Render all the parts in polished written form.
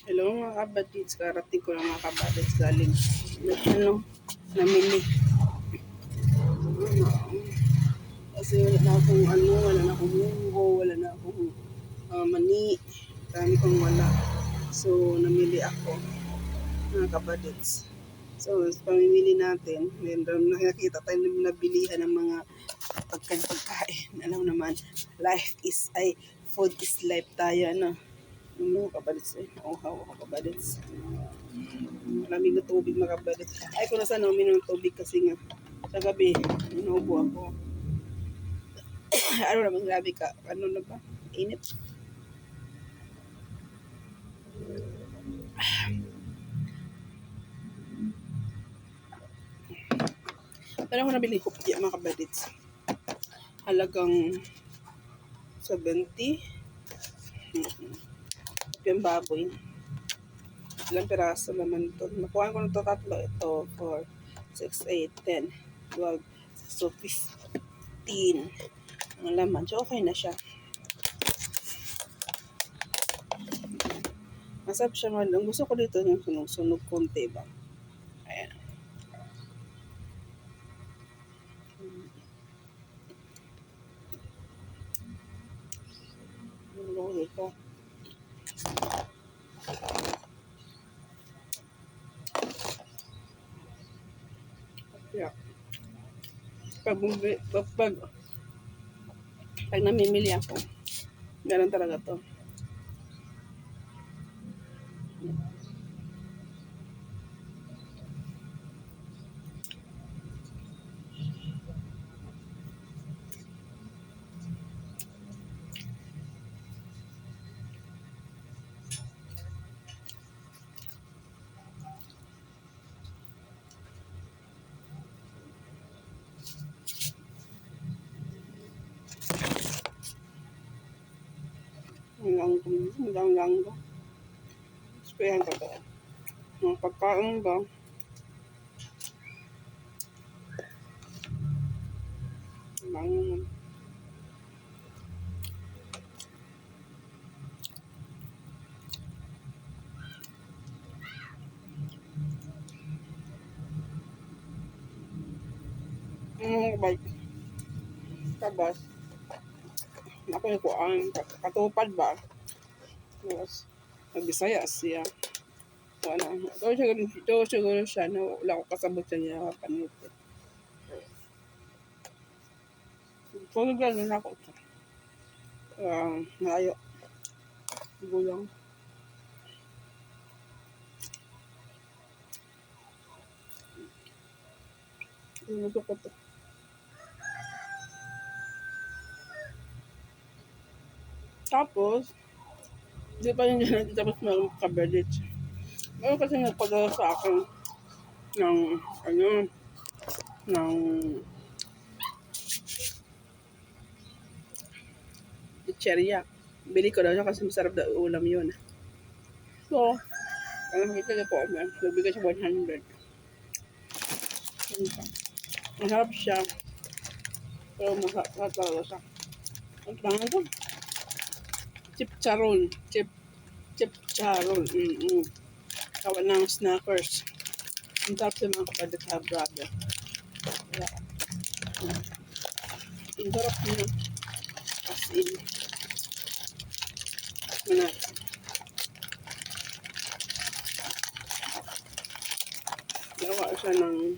Hello mga kabadits, karating ko lang mga kabadits galing namili. Kasi wala na akong munggo, wala na akong mani, dami kong wala. So, namili ako mga kabadits. So, pamimili natin, meron nakikita tayo na nabilihan ng mga pagkain. Alam naman, food is life tayo, ano. Yung mga kabadits nauhaw ako kabadits. Malamig na tubig mga kabadits. Ay, kung nasa uminom ng tubig kasi nga, sa gabi, inuubo ako. Ano naman, grabe ka, ano na ba? Init. Pero ako nabili kopya mga kabadits. Halagang 70. Kopyang baboy. Ilang piraso naman ito. Nakuha ko na ito tatlo. Ito, 4, 6, 8, 10, 12. So, 15. Ang laman. So, okay na siya. Masarap siya man. Ang gusto ko dito yung sunog-sunog konti ba. Ayan. Ano ito? Yeah. Pag namimili ako, ganun talaga to. Hanggang langgo. Sprayan ka ba? Mga pagkain ba? Lang. Bike. Tapos, ako yung kuhaan. Katupad ba? Tapos, nagbisaya siya. So, ano, ito siguro siya na wala ko kasabot sa niya kapanit. So, gano'n ako. Malayo. Gulang. Gusto ko to. Tapos, di pa rin dyan tapos mga kabedits. Ano kasi nagpadala sa akin ng, ano, ng chicheria. Bili ko daw siya kasi masarap daw ulam yun. So, ano makita niyo po, nagbigay siya 100. Masarap siya. Pero masarap talaga siya. Ang pangalan ko? Chipcharon. Chipcharon. Kawan ng snackers. Ang sarap sa mga kapatid sa brother. Ang sarap niya. As in. Manat. Gawa siya ng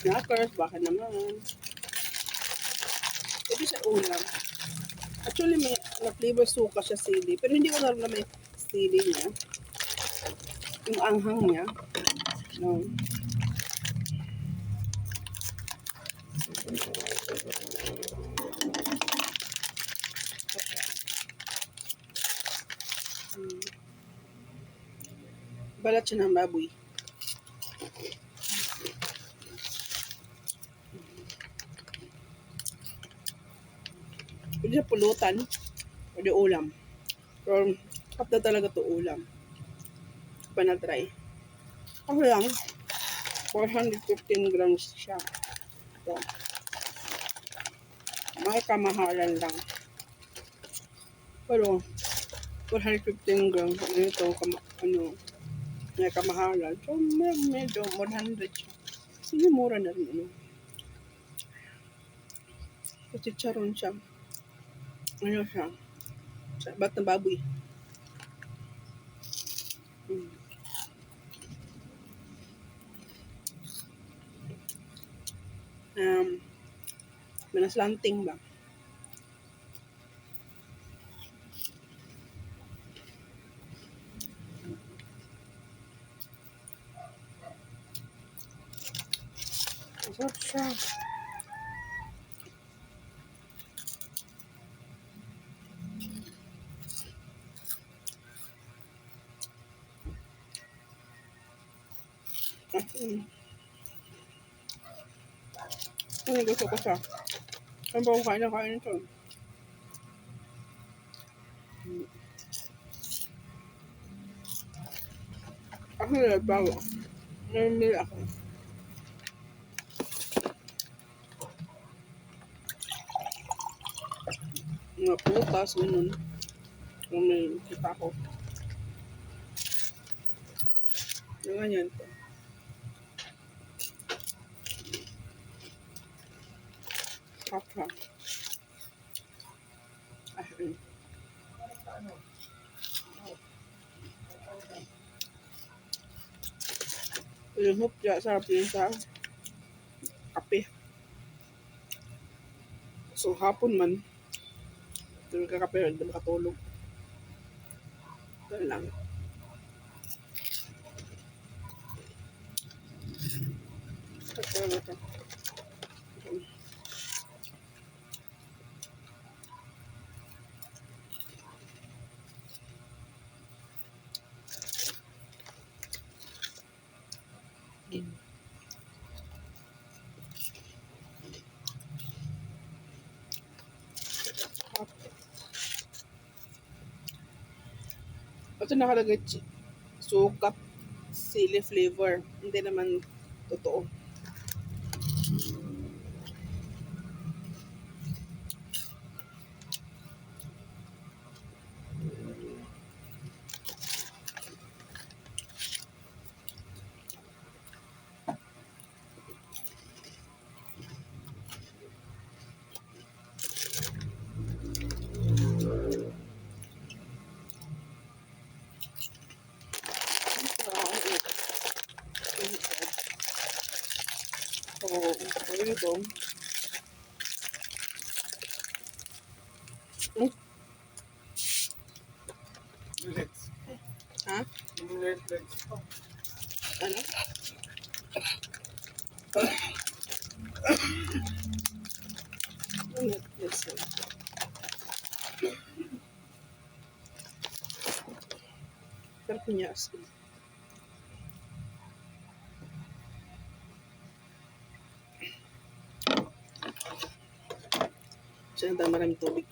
snackers. Baka naman. Pwede siya ulam. Actually, may na-flavor suka siya sili. Pero hindi ko naroon na may sili niya. Yung anghang niya. No. Balat siya ng baboy. Pwede siya pulutan. Pwede ulam. Pero, kapta talaga to ulam. Pa na-try. Ako lang, 415 grams siya. ito. May kamahalan lang. Pero, 115 grams. Ito, may kamahalan. So, medyo 100 siya. Sige, mura na rin. Kasi charon siya. Ano siya? Ba't na baboy? Hmm. Manaslanting ba? Masarap siya. Gusto ko siya. Saan ba ako kain ito? Ako nagbago. Namimili ako. Mga prutas, ganun. Kung may kita ko. Yung ganyan to. Kapra. Ayun. Yung hupya, sarap yun sa kape. So, hapon man, tulog ka kape, hindi makatulog. Ito lang. Ito lang ito. Ito nakalagay sukat sili flavor. Hindi naman totoo. So, ito. Ha? Ano? Netflix. Sarap niya asin. Siya na maraming tubig.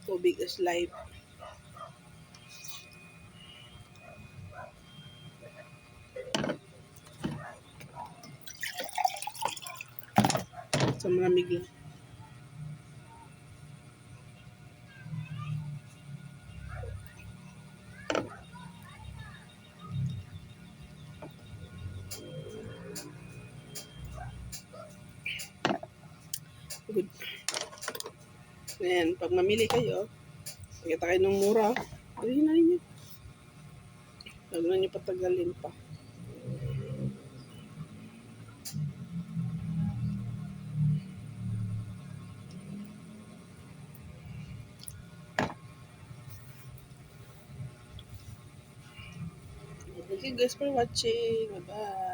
Tubig is life. Sa malamig lang. Good. Ayan, pag mamili kayo, pagkita kayo ng mura, bilhin na ninyo. Huwag na nyo patagalin pa. Thank you guys for watching. Bye-bye.